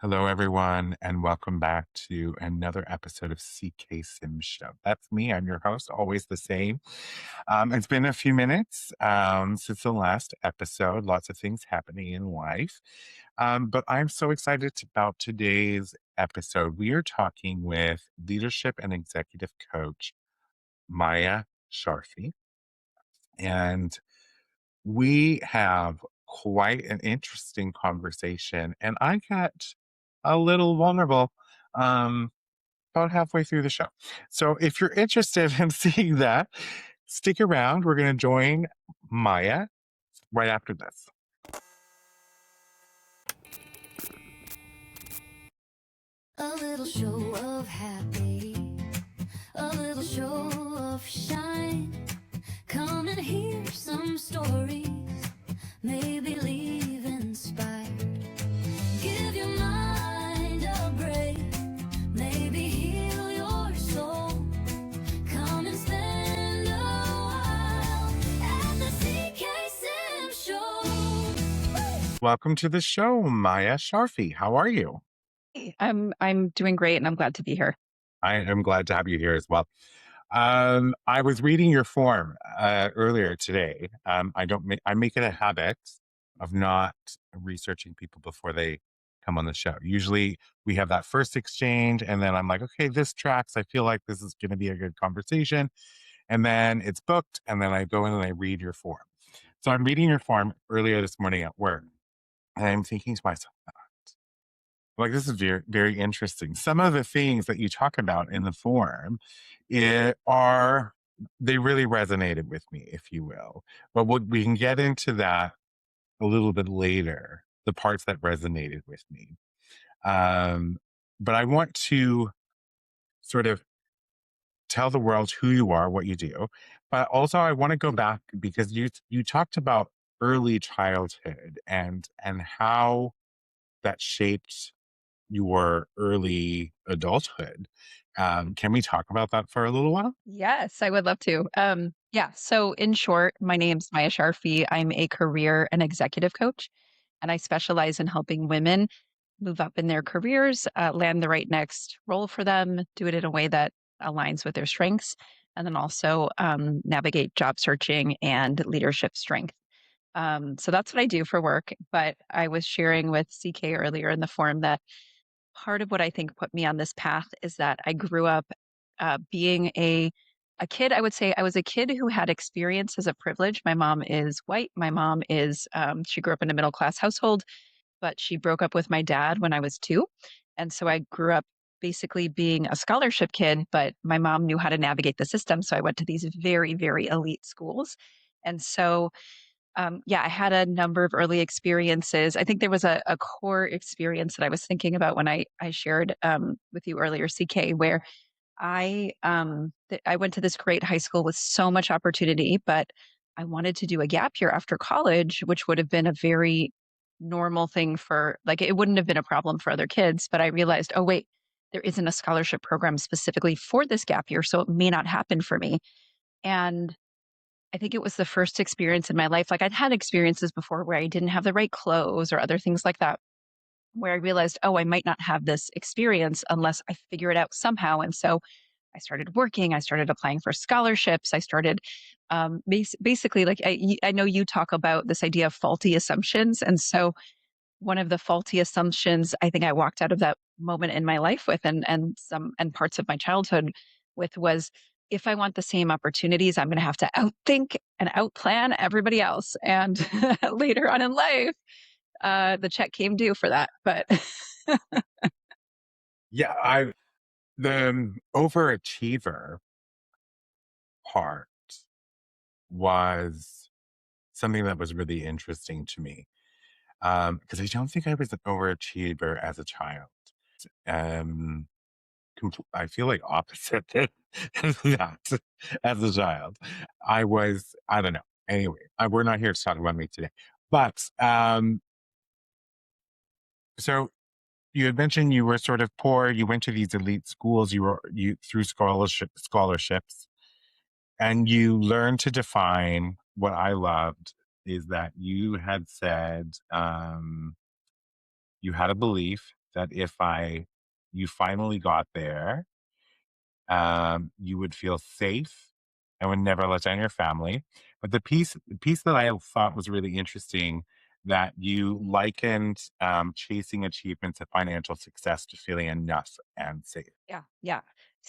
Hello, everyone, and welcome back to another episode of CK Sim Show. That's me. I'm your host, always the same. It's been a few minutes since the last episode. Lots of things happening in life, but I'm so excited about today's episode. We are talking with leadership and executive coach Maya Sharfi, and we have quite an interesting conversation. And I got a little vulnerable um, about halfway through the show. So if you're interested in seeing that, stick around. We're going to join Maya right after this. A little show of happy, a little show of shine. Come and hear some stories, maybe leave inspired. Give your mind a break, maybe heal your soul. Come and spend a while at the CK Sim Show. Welcome to the show, Maya Sharfi. How are you? Hey, I'm doing great and I'm glad to be here. I am glad to have you here as well. I was reading your form earlier today. I make it a habit of not researching people before they come on the show. Usually we have that first exchange and then I'm like, okay, this tracks. I feel like this is going to be a good conversation. And then it's booked. And then I go in and I read your form. So I'm reading your form earlier this morning at work. And I'm thinking to myself, like, this is very, very interesting. Some of the things that you talk about in the form they really resonated with me, if you will. But we can get into that a little bit later, the parts that resonated with me. But I want to sort of tell the world who you are, what you do. But also I want to go back because you talked about early childhood and how that shaped your early adulthood. Can we talk about that for a little while? Yes, I would love to. Yeah, so in short, my name's Maya Sharfi. I'm a career and executive coach, and I specialize in helping women move up in their careers, land the right next role for them, do it in a way that aligns with their strengths, and then also navigate job searching and leadership strength. So that's what I do for work. But I was sharing with CK earlier in the forum that part of what I think put me on this path is that I grew up being a kid. I would say I was a kid who had experiences of privilege. My mom is white. My mom is she grew up in a middle class household, but she broke up with my dad when I was 2, and so I grew up basically being a scholarship kid. But my mom knew how to navigate the system, so I went to these very very elite schools, and so yeah, I had a number of early experiences. I think there was a core experience that I was thinking about when I shared with you earlier, CK, where I went to this great high school with so much opportunity, but I wanted to do a gap year after college, which would have been a very normal thing for like it wouldn't have been a problem for other kids. But I realized, oh wait, there isn't a scholarship program specifically for this gap year, so it may not happen for me. And I think it was the first experience in my life. Like I'd had experiences before where I didn't have the right clothes or other things like that, where I realized, oh, I might not have this experience unless I figure it out somehow. And so I started working. I started applying for scholarships. I started basically like I know you talk about this idea of faulty assumptions, and so one of the faulty assumptions I think I walked out of that moment in my life with and parts of my childhood with was if I want the same opportunities, I'm going to have to outthink and outplan everybody else. And later on in life, the check came due for that. But Yeah, the overachiever part was something that was really interesting to me because I don't think I was an overachiever as a child. Um, I feel like opposite than that as a child. I don't know. Anyway, we're not here to talk about me today. But so you had mentioned you were sort of poor. You went to these elite schools. You through scholarships, and you learned to define what I loved is that you had said you had a belief that if you finally got there, you would feel safe and would never let down your family. But the piece that I thought was really interesting, that you likened chasing achievements and financial success to feeling enough and safe. Yeah, yeah.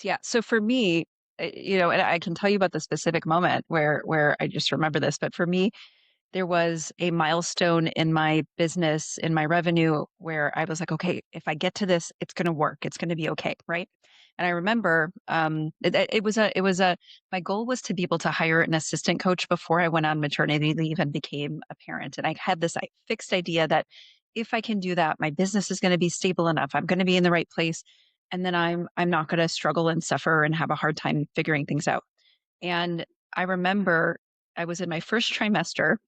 Yeah, so for me, and I can tell you about the specific moment where I just remember this, but for me, there was a milestone in my business, in my revenue, where I was like, okay, if I get to this, it's going to work. It's going to be okay. Right. And I remember my goal was to be able to hire an assistant coach before I went on maternity leave and became a parent. And I had this fixed idea that if I can do that, my business is going to be stable enough. I'm going to be in the right place. And then I'm not going to struggle and suffer and have a hard time figuring things out. And I remember I was in my first trimester.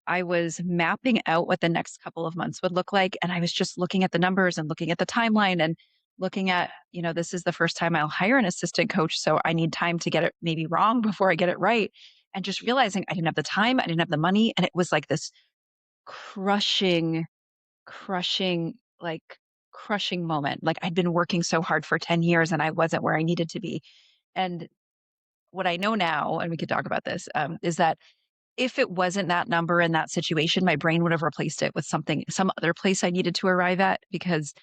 I was mapping out what the next couple of months would look like. And I was just looking at the numbers and looking at the timeline and looking at, this is the first time I'll hire an assistant coach. So I need time to get it maybe wrong before I get it right. And just realizing I didn't have the time, I didn't have the money. And it was like this crushing, crushing, like crushing moment. Like I'd been working so hard for 10 years and I wasn't where I needed to be. And what I know now, and we could talk about this, is that if it wasn't that number in that situation, my brain would have replaced it with some other place I needed to arrive at, because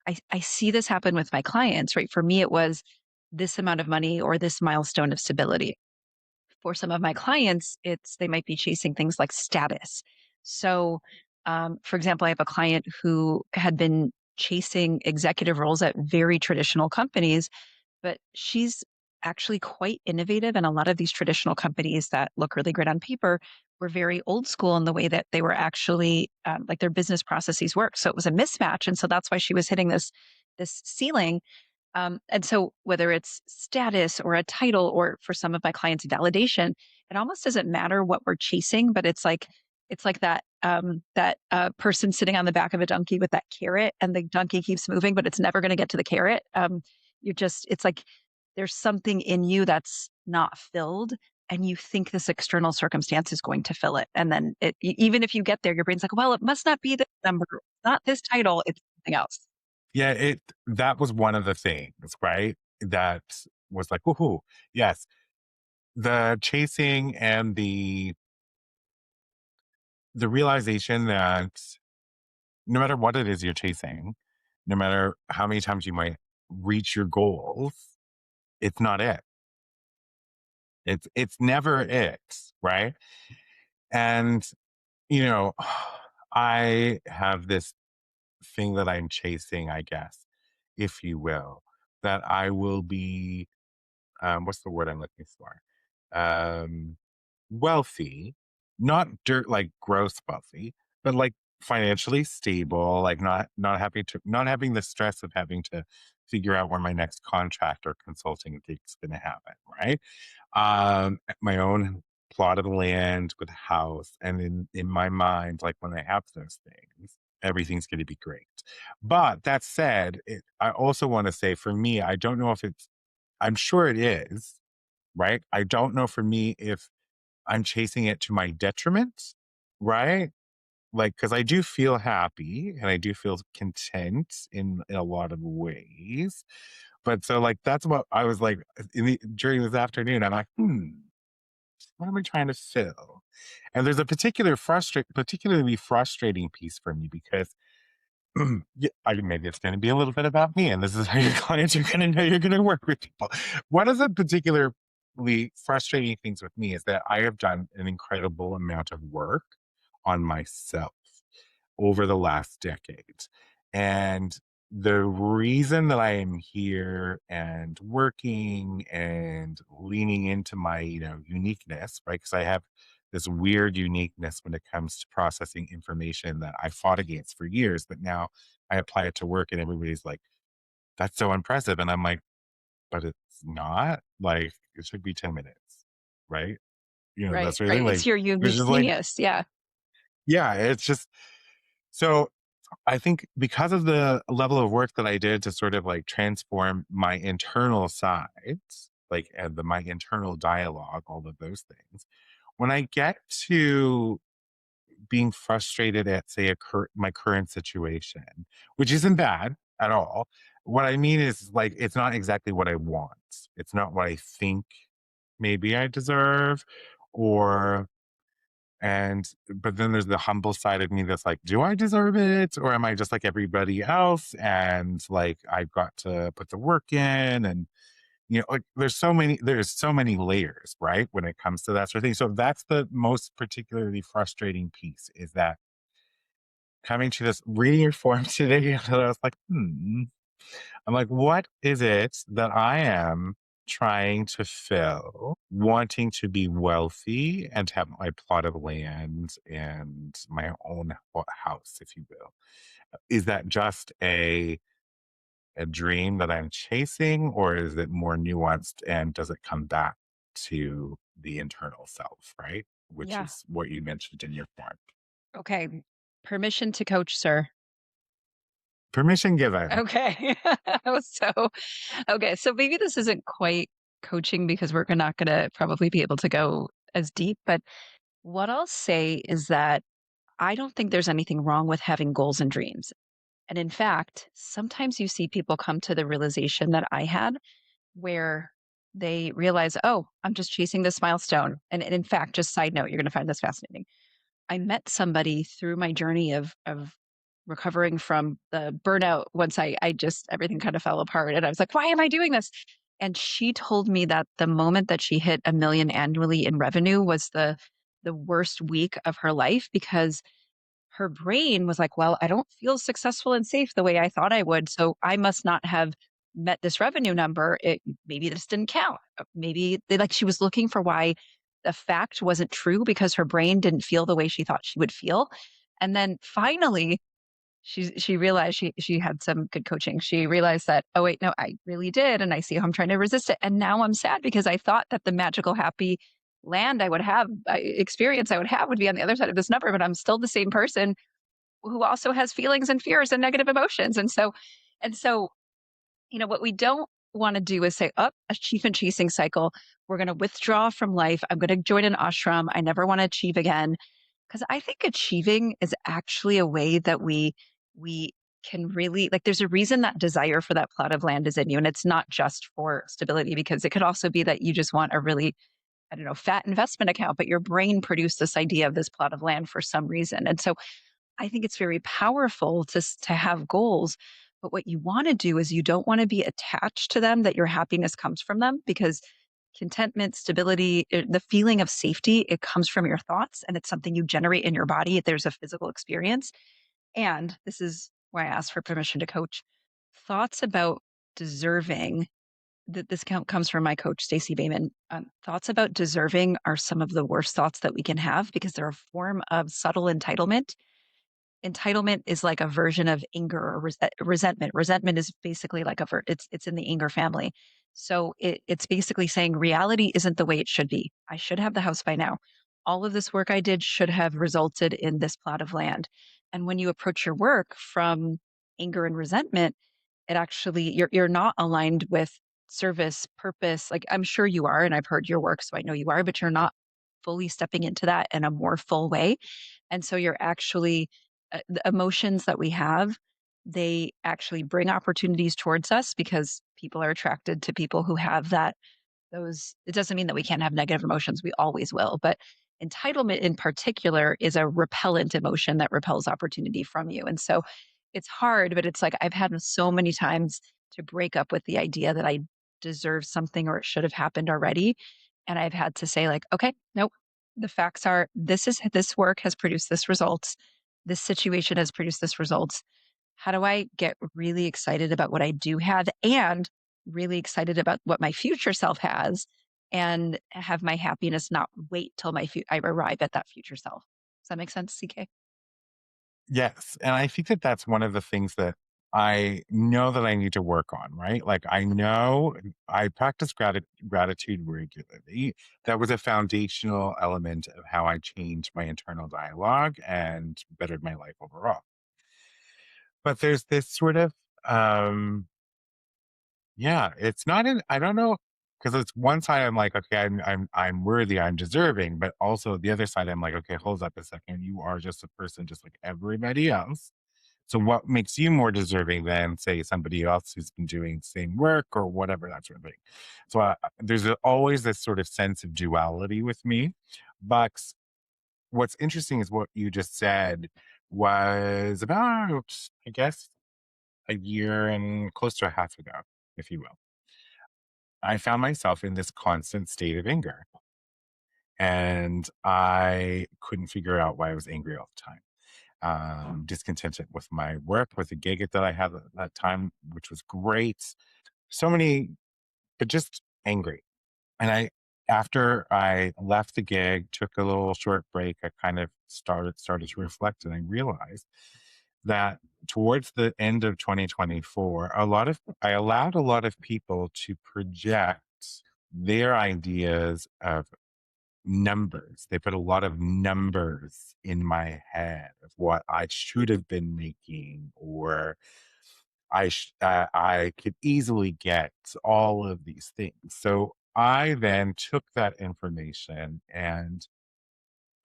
I see this happen with my clients, right? For me, it was this amount of money or this milestone of stability. For some of my clients, they might be chasing things like status. So, for example, I have a client who had been chasing executive roles at very traditional companies, but she's actually quite innovative. And a lot of these traditional companies that look really great on paper were very old school in the way that they were actually like their business processes work. So it was a mismatch, and so that's why she was hitting this ceiling. And so whether it's status or a title, or for some of my clients validation, it almost doesn't matter what we're chasing, but it's like that person sitting on the back of a donkey with that carrot, and the donkey keeps moving, but it's never going to get to the carrot. It's like there's something in you that's not filled, and you think this external circumstance is going to fill it. And then even if you get there, your brain's like, well, it must not be this number, not this title, it's something else. Yeah, that was one of the things, right? That was like, woohoo, yes. The chasing and the realization that no matter what it is you're chasing, no matter how many times you might reach your goals, it's not it. It's never it, right? And you know, I have this thing that I'm chasing, I guess, if you will, that I will be what's the word I'm looking for? Um wealthy, not dirt like gross wealthy, but like financially stable, like not having the stress of having to figure out where my next contract or consulting gig's gonna happen, right? My own plot of land with a house. And in my mind, like when I have those things, everything's gonna be great. But that said, I also want to say for me, I don't know if I'm sure it is, right? I don't know for me if I'm chasing it to my detriment, right? Like, because I do feel happy and I do feel content in a lot of ways. But so, like, that's what I was like during this afternoon. I'm like, what am I trying to fill? And there's a particularly frustrating piece for me because yeah, maybe it's going to be a little bit about me, and this is how your clients are going to know you're going to work with people. One of the particularly frustrating things with me is that I have done an incredible amount of work on myself over the last decade. And the reason that I am here and working and leaning into my, uniqueness, right? Because I have this weird uniqueness when it comes to processing information that I fought against for years, but now I apply it to work and everybody's like, that's so impressive. And I'm like, but it's not like it should be 10 minutes, right? Right, That's really right. It's like, your it's unique just like, genius. Yeah. yeah, it's just so I think because of the level of work that I did to sort of like transform my internal sides, like and my internal dialogue, all of those things, when I get to being frustrated at, say, my current situation, which isn't bad. at all. What I mean is like it's not exactly what I want. It's not what I think maybe I deserve or and but then there's the humble side of me that's like, do I deserve it? Or am I just like everybody else? And like I've got to put the work in and like there's so many layers, right? When it comes to that sort of thing. So that's the most particularly frustrating piece is that coming to this reading your form today, I was like, I'm like, what is it that I am trying to fill, wanting to be wealthy and have my plot of land and my own house, if you will? Is that just a dream that I'm chasing, or is it more nuanced and does it come back to the internal self, right? Which Yeah. is what you mentioned in your form. Okay. Permission to coach, sir. Permission given. Okay. So, okay. So maybe this isn't quite coaching because we're not going to probably be able to go as deep. But what I'll say is that I don't think there's anything wrong with having goals and dreams. And in fact, sometimes you see people come to the realization that I had where they realize, oh, I'm just chasing this milestone. And in fact, just side note, you're going to find this fascinating. I met somebody through my journey of recovering from the burnout once I just everything kind of fell apart and I was like, why am I doing this? And she told me that the moment that she hit 1 million annually in revenue was the worst week of her life because her brain was like, well, I don't feel successful and safe the way I thought I would. So I must not have met this revenue number. Maybe this didn't count. Maybe like she was looking for why the fact wasn't true because her brain didn't feel the way she thought she would feel. And then finally, she realized she had some good coaching. She realized that, oh wait, no, I really did. And I see how I'm trying to resist it. And now I'm sad because I thought that the magical happy land I would have experience I would have would be on the other side of this number, but I'm still the same person who also has feelings and fears and negative emotions. And so, what we don't want to do is say, up achievement chasing cycle. We're going to withdraw from life. I'm going to join an ashram. I never want to achieve again. Because I think achieving is actually a way that we can really like there's a reason that desire for that plot of land is in you. And it's not just for stability, because it could also be that you just want a really, I don't know, fat investment account, but your brain produced this idea of this plot of land for some reason. And so I think it's very powerful to have goals, but what you want to do is you don't want to be attached to them that your happiness comes from them because contentment, stability, the feeling of safety, it comes from your thoughts and it's something you generate in your body. There's a physical experience. And this is why I asked for permission to coach. Thoughts about deserving that comes from my coach, Stacey Bayman. Thoughts about deserving are some of the worst thoughts that we can have because they're a form of subtle entitlement. Entitlement is like a version of anger or resentment. Resentment is basically like it's in the anger family. So it's basically saying reality isn't the way it should be. I should have the house by now. All of this work I did should have resulted in this plot of land. And when you approach your work from anger and resentment, it actually you're not aligned with service, purpose. Like I'm sure you are, and I've heard your work, so I know you are, but you're not fully stepping into that in a more full way. And so you're actually the emotions that we have, they actually bring opportunities towards us because people are attracted to people who have those. It doesn't mean that we can't have negative emotions. We always will. But entitlement in particular is a repellent emotion that repels opportunity from you. And so it's hard, but it's like I've had so many times to break up with the idea that I deserve something or it should have happened already. And I've had to say, like, okay, nope. The facts are this work has produced this results. This situation has produced this results. How do I get really excited about what I do have and really excited about what my future self has and have my happiness not wait till I arrive at that future self. Does that make sense, CK? Yes, and I think that that's one of the things that I know that I need to work on, right? Like I know I practice gratitude regularly. That was a foundational element of how I changed my internal dialogue and bettered my life overall. But there's this sort of yeah, it's not in I don't know because it's one side I'm like, okay, I'm worthy, I'm deserving, but also the other side I'm like, okay, hold up a second, you are just a person just like everybody else. So what makes you more deserving than, say, somebody else who's been doing the same work or whatever, that sort of thing. So there's always this sort of sense of duality with me. But what's interesting is what you just said was about, I guess, a year and close to a half ago, if you will. I found myself in this constant state of anger. And I couldn't figure out why I was angry all the time. Discontented with my work, with the gig that I had at that time, which was great. So many, but just angry. And after I left the gig, took a little short break, I kind of started to reflect, and I realized that towards the end of 2024, I allowed a lot of people to project their ideas of numbers. They put a lot of numbers in my head of what I should have been making, or I could easily get all of these things. So I then took that information and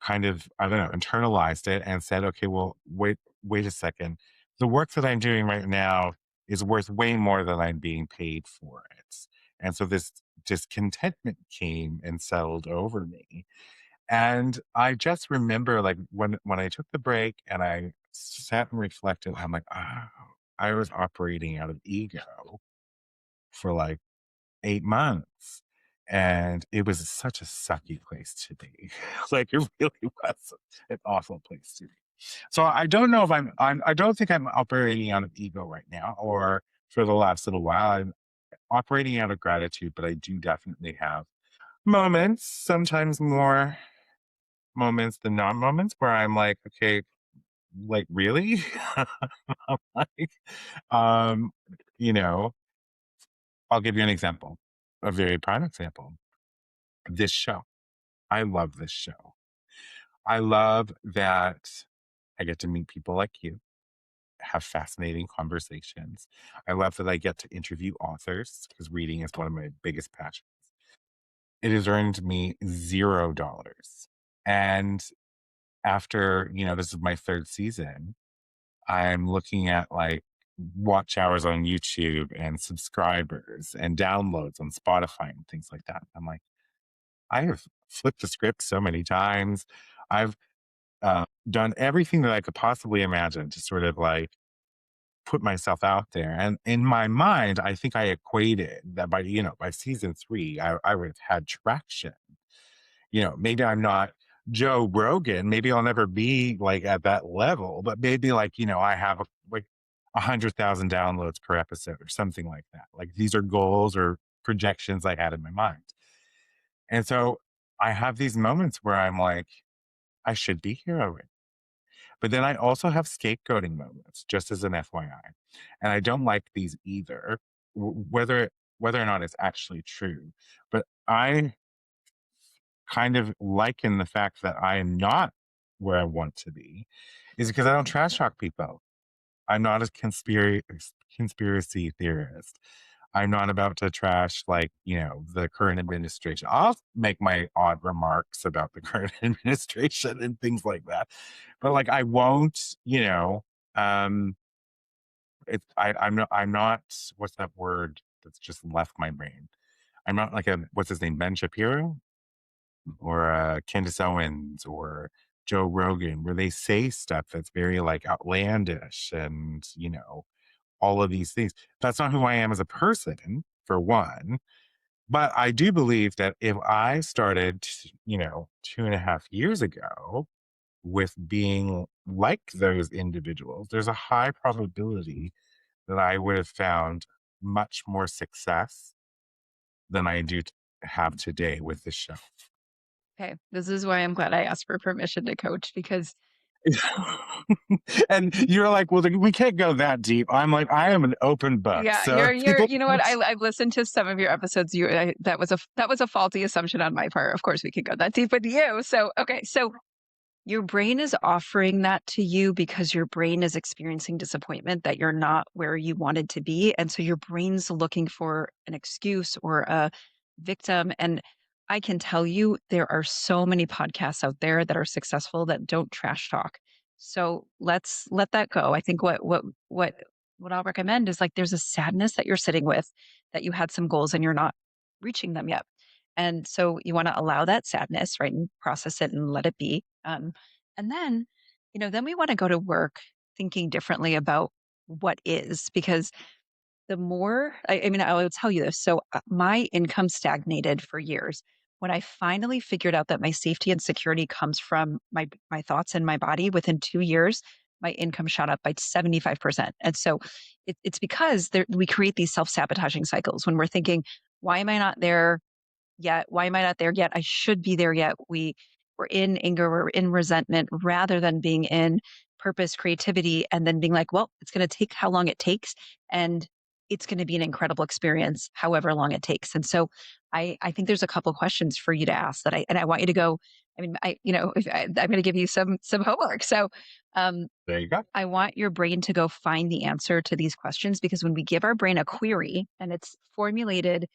kind of, I don't know, internalized it and said, okay, well, wait a second. The work that I'm doing right now is worth way more than I'm being paid for it. And so this discontentment came and settled over me. And I just remember, like, when I took the break and I sat and reflected, I'm like, oh, I was operating out of ego for like 8 months. And it was such a sucky place to be. Like, it really was an awful place to be. So I don't know if I don't think I'm operating out of ego right now, or for the last little while. I'm operating out of gratitude, but I do definitely have moments, sometimes more moments than non moments, where I'm like, okay, like, really? I'm like, um, you know, I'll give you an example, a very prime example. This show. I love this show. I love that I get to meet people like you, have fascinating conversations. I love that I get to interview authors, because reading is one of my biggest passions. It has earned me $0. And after, this is my third season, I'm looking at like watch hours on YouTube and subscribers and downloads on Spotify and things like that. I'm like, I have flipped the script so many times. I've done everything that I could possibly imagine to sort of like put myself out there. And in my mind, I think I equated that by season three, I would have had traction. Maybe I'm not Joe Rogan. Maybe I'll never be like at that level, but maybe like, I have like 100,000 downloads per episode or something like that. Like, these are goals or projections I had in my mind. And so I have these moments where I'm like, I should be here already. But then I also have scapegoating moments, just as an FYI. And I don't like these either, whether or not it's actually true. But I kind of liken the fact that I am not where I want to be is because I don't trash talk people. I'm not a conspiracy theorist. I'm not about to trash, like, the current administration. I'll make my odd remarks about the current administration and things like that. But like, I won't, um I'm not, what's that word that's just left my brain? I'm not like a, what's his name, Ben Shapiro? Or Candace Owens or Joe Rogan, where they say stuff that's very like outlandish and, all of these things. That's not who I am as a person, for one. But I do believe that if I started, 2.5 years ago with being like those individuals, there's a high probability that I would have found much more success than I do have today with this show. Okay, this is why I'm glad I asked for permission to coach because And you're like, well, we can't go that deep. I'm like, I am an open book. yeah, So if you're people, you know what? I've listened to some of your episodes. That was a faulty assumption on my part. Of course, we could go that deep with you. So okay, so your brain is offering that to you because your brain is experiencing disappointment that you're not where you wanted to be. And so your brain's looking for an excuse or a victim. And I can tell you there are so many podcasts out there that are successful that don't trash talk. So let's let that go. I think what I'll recommend is like there's a sadness that you're sitting with that you had some goals and you're not reaching them yet. And so you want to allow that sadness, right? And process it and let it be. And then, then we want to go to work thinking differently about what is, because the more I mean, I will tell you this. So my income stagnated for years. When I finally figured out that my safety and security comes from my thoughts and my body, within 2 years, my income shot up by 75%. And so it's because we create these self sabotaging cycles when we're thinking, why am I not there yet? Why am I not there yet? I should be there yet. We're in anger, we're in resentment rather than being in purpose, creativity, and then being like, well, it's going to take how long it takes. And it's going to be an incredible experience, however long it takes. And so I think there's a couple questions for you to ask and I want you to go. I mean, I'm going to give you some homework. So um, There you go. I want your brain to go find the answer to these questions, because when we give our brain a query and it's formulated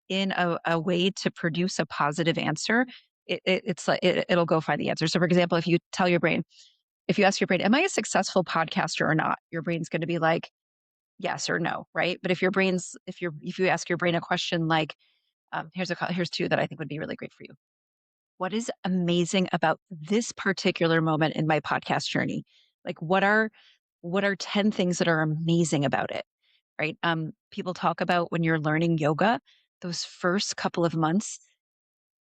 in a way to produce a positive answer, it's like it'll go find the answer. So, for example, if you ask your brain, "Am I a successful podcaster or not?" Your brain's going to be like, "Yes" or "No," right? But if you ask your brain a question like, here's two that I think would be really great for you. What is amazing about this particular moment in my podcast journey? Like, what are 10 things that are amazing about it, right? People talk about when you're learning yoga, those first couple of months,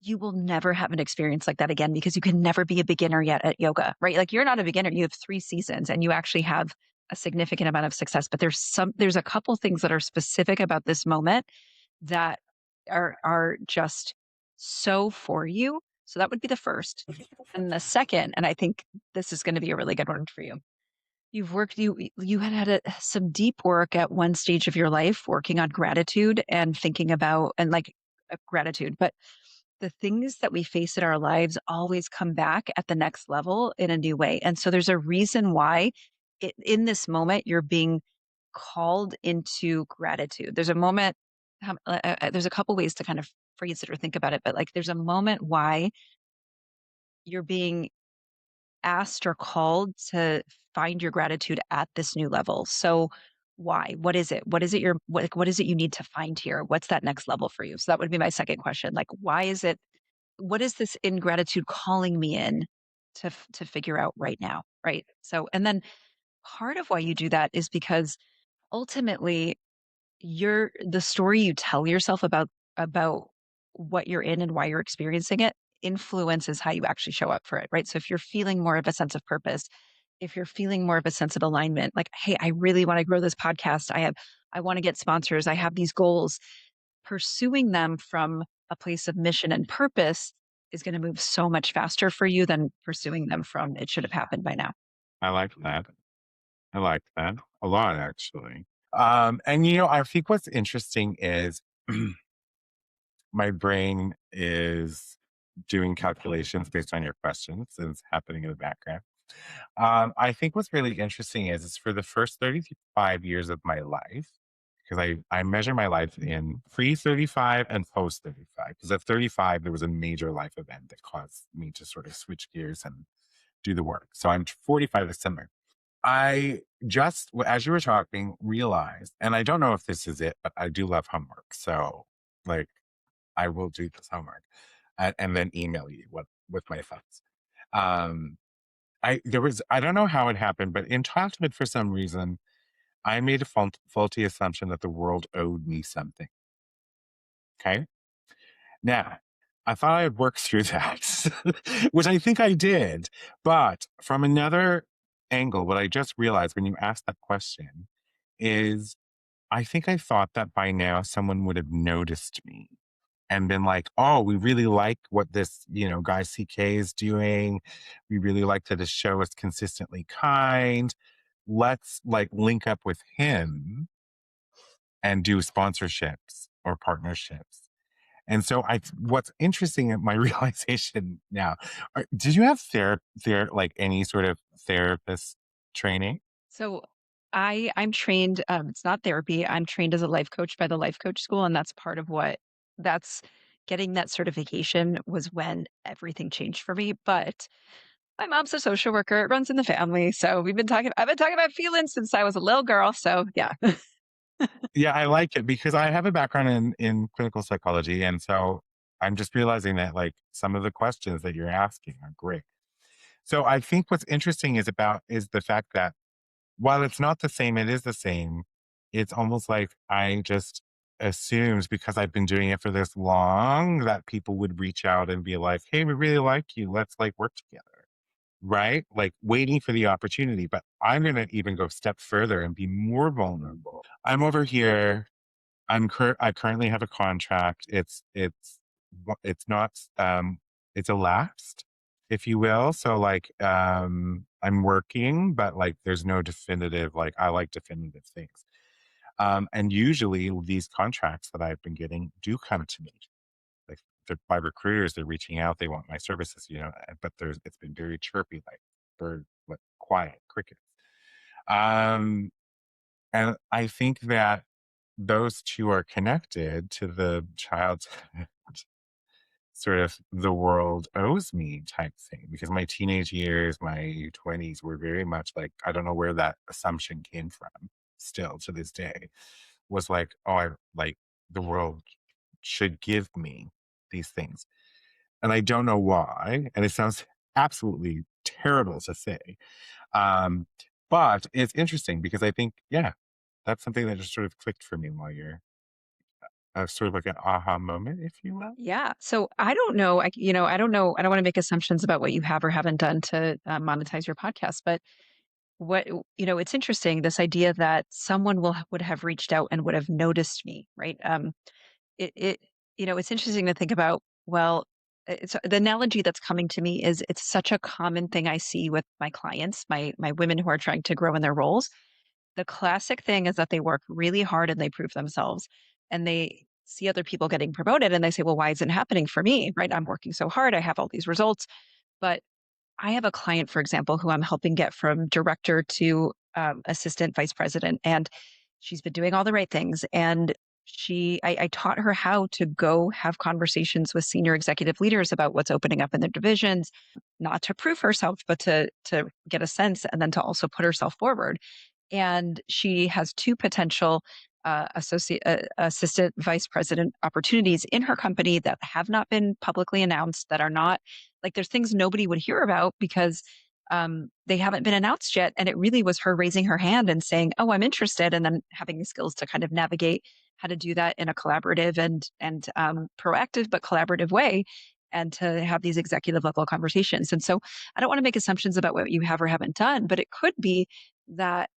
you will never have an experience like that again because you can never be a beginner yet at yoga, right? Like you're not a beginner, you have 3 seasons and you actually have a significant amount of success. But there's a couple things that are specific about this moment that are just so for you. So that would be the first. And the second, and I think this is going to be a really good one for you. You had some deep work at one stage of your life working on gratitude and thinking about and like gratitude, but the things that we face in our lives always come back at the next level in a new way. And so there's a reason why in this moment you're being called into gratitude. There's a moment, there's a couple ways to kind of phrase it or think about it, but like there's a moment why you're being asked or called to find your gratitude at this new level. So why? What is it? What is it you need to find here? What's that next level for you? So that would be my second question. Like, why is it what is this ingratitude calling me in to figure out right now, right? So and then part of why you do that is because ultimately the story you tell yourself about what you're in and why you're experiencing it influences how you actually show up for it, right? So if you're feeling more of a sense of purpose, if you're feeling more of a sense of alignment, like, hey, I really want to grow this podcast. I want to get sponsors. I have these goals. Pursuing them from a place of mission and purpose is going to move so much faster for you than pursuing them from it should have happened by now. I like that. I like that a lot, actually. And I think what's interesting is my brain is doing calculations based on your questions and it's happening in the background. I think what's really interesting is for the first 35 years of my life, because I measure my life in pre 35 and post 35. Because at 35, there was a major life event that caused me to sort of switch gears and do the work. So I'm 45 this summer. I just, as you were talking, realized, and I don't know if this is it, but I do love homework. So, like, I will do this homework and then email you with my thoughts. Um, I don't know how it happened, but in childhood, for some reason, I made a faulty assumption that the world owed me something. Okay. Now, I thought I'd work through that, which I think I did. But from another angle, what I just realized when you asked that question is I think I thought that by now someone would have noticed me and been like, oh, we really like what this, guy CK is doing. We really like that his show is consistently kind. Let's like link up with him and do sponsorships or partnerships. And so what's interesting in my realization now, did you have like any sort of therapist training? So I'm trained, it's not therapy. I'm trained as a life coach by the life coach school. And that's part of that's getting that certification was when everything changed for me. But My mom's a social worker. It runs in the family. So I've been talking about feelings since I was a little girl. So yeah. Yeah, I like it because I have a background in clinical psychology, and so I'm just realizing that like some of the questions that you're asking are great. So I think what's interesting is the fact that while it's not the same, it is the same. It's almost like I just assumed because I've been doing it for this long that people would reach out and be like, "Hey, we really like you. Let's like work together." Right? Like waiting for the opportunity. But I'm going to even go a step further and be more vulnerable. I'm over here. I currently have a contract. It's not, it's elapsed, if you will. So like, I'm working, but like, there's no definitive, like, I like definitive things. And usually these contracts that I've been getting do come to me. Like, by recruiters, they're reaching out, they want my services, but it's been very chirpy, like bird, like quiet crickets. Um, and I think that those two are connected to the child's sort of the world owes me type thing because my teenage years, my 20s were very much like, I don't know where that assumption came from still to this day, was like, oh, I like the world should give me these things. And I don't know why. And it sounds absolutely terrible to say. Um, but it's interesting because I think, yeah, that's something that just sort of clicked for me while you're sort of like an aha moment, if you will. Yeah. So I don't know. I don't know. I don't want to make assumptions about what you have or haven't done to monetize your podcast, but it's interesting this idea that someone would have reached out and would have noticed me, right? It it's interesting to think about. Well, it's the analogy that's coming to me is it's such a common thing I see with my clients, my women who are trying to grow in their roles. The classic thing is that they work really hard and they prove themselves and they see other people getting promoted and they say, well, why isn't it happening for me? Right? I'm working so hard. I have all these results. But I have a client, for example, who I'm helping get from director to assistant vice president, and she's been doing all the right things. And I taught her how to go have conversations with senior executive leaders about what's opening up in their divisions, not to prove herself, but to get a sense, and then to also put herself forward. And she has two potential assistant vice president opportunities in her company that have not been publicly announced, that are not like there's things nobody would hear about because they haven't been announced yet. And it really was her raising her hand and saying, "Oh, I'm interested," and then having the skills to kind of navigate how to do that in a collaborative and proactive but collaborative way, and to have these executive level conversations. And so, I don't want to make assumptions about what you have or haven't done, but it could be that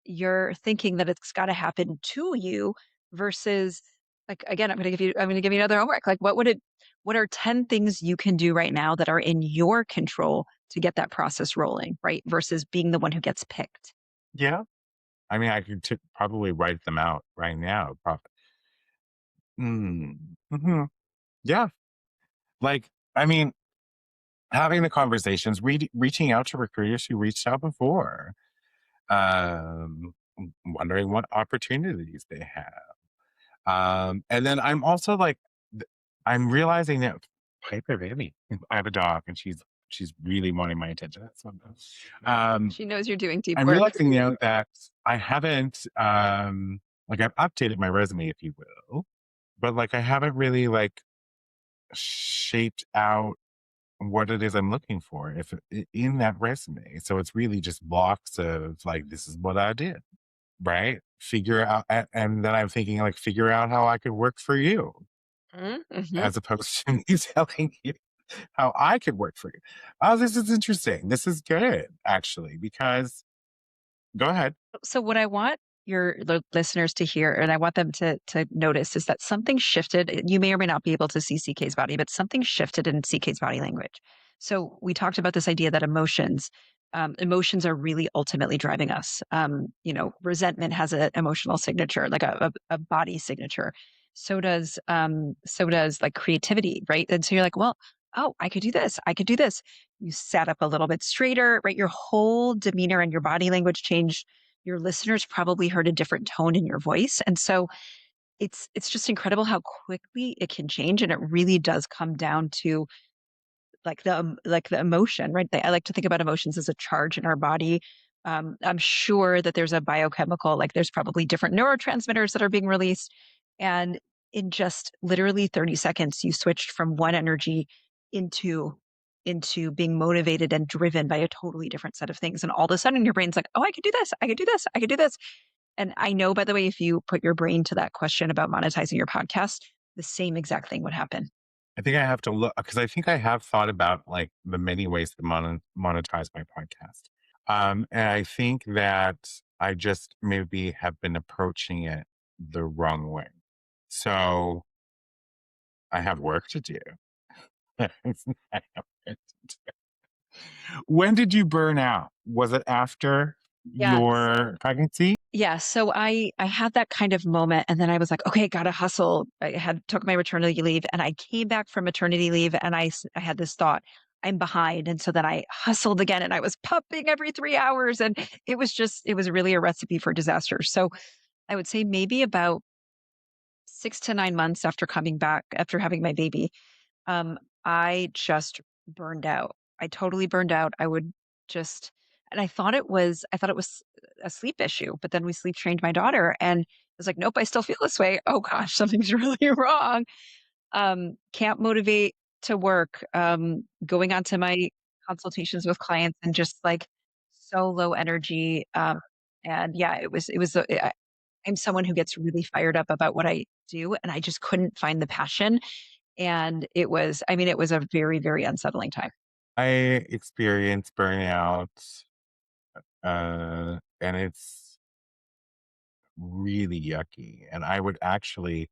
you're thinking that it's got to happen to you versus like again I'm going to give you another homework. Like what are 10 things you can do right now that are in your control to get that process rolling, right? Versus being the one who gets picked. Yeah. I mean, I could probably write them out right now. Mhm. Yeah. Like, I mean, having the conversations, reaching out to recruiters who reached out before, wondering what opportunities they have. And then I'm also like, I'm realizing that Piper Baby, I have a dog and she's really wanting my attention. Um, She knows you're doing deep I'm work. realizing now that I haven't, like I've updated my resume, if you will, but like I haven't really like shaped out what it is I'm looking for in that resume. So it's really just blocks of like, this is what I did, right? Figure out, and then I'm thinking like, figure out how I could work for you Mm-hmm. as opposed to me telling you how I could work for you. Oh, this is interesting. This is good, actually, because go ahead. So what I want your listeners to hear, and I want them to notice, is that something shifted. You may or may not be able to see CK's body, but something shifted in CK's body language. So we talked about this idea that emotions are really ultimately driving us. Resentment has an emotional signature, like a body signature. So does like creativity, right? And so you're like, well, oh, I could do this. I could do this. You sat up a little bit straighter, right? Your whole demeanor and your body language changed. Your listeners probably heard a different tone in your voice. And so it's just incredible how quickly it can change. And it really does come down to like the emotion, right? I like to think about emotions as a charge in our body. I'm sure that there's a biochemical, like there's probably different neurotransmitters that are being released. And in just literally 30 seconds, you switched from one energy into into being motivated and driven by a totally different set of things. And all of a sudden your brain's like, oh, I could do this, I could do this, I could do this. And I know, by the way, if you put your brain to that question about monetizing your podcast, the same exact thing would happen. I think I have to look because I think I have thought about like the many ways to monetize my podcast. And I think that I just maybe have been approaching it the wrong way. So I have work to do. I have work to do. When did you burn out? Was it after Yeah. your pregnancy? Yeah, so I had that kind of moment and then I was like, okay, gotta hustle. I had took my maternity leave and I came back from maternity leave and I had this thought, I'm behind. And so then I hustled again and I was pumping every 3 hours and it was really a recipe for disaster. So I would say maybe about 6 to 9 months after coming back, after having my baby, um, I just burned out. I totally burned out. I would just and I thought it was a sleep issue, but then we sleep trained my daughter and I was like, nope, I still feel this way. Oh gosh, something's really wrong. Can't motivate to work. Going on to my consultations with clients and just like so low energy. And yeah, I'm someone who gets really fired up about what I do and I just couldn't find the passion and it was a very, very unsettling time. I experienced burnout, and it's really yucky. And I would actually,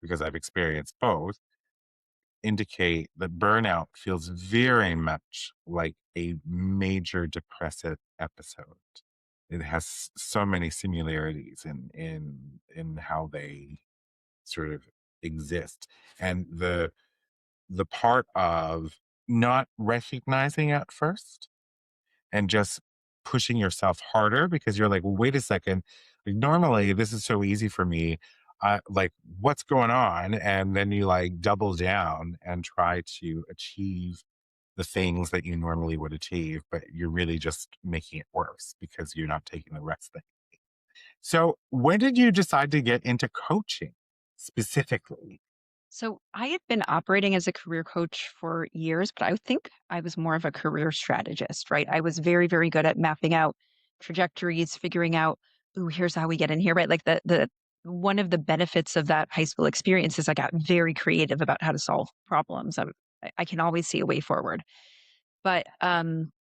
because I've experienced both, indicate that burnout feels very much like a major depressive episode. It has so many similarities in how they sort of exist. And the part of not recognizing at first and just pushing yourself harder because you're like, well, wait a second. Like, normally, this is so easy for me. Like, what's going on? And then you like double down and try to achieve the things that you normally would achieve, but you're really just making it worse because you're not taking the rest thing. So, when did you decide to get into coaching specifically? So I had been operating as a career coach for years, but I think I was more of a career strategist, right? I was very, very good at mapping out trajectories, figuring out, ooh, here's how we get in here, right? Like the one of the benefits of that high school experience is I got very creative about how to solve problems. I can always see a way forward. But,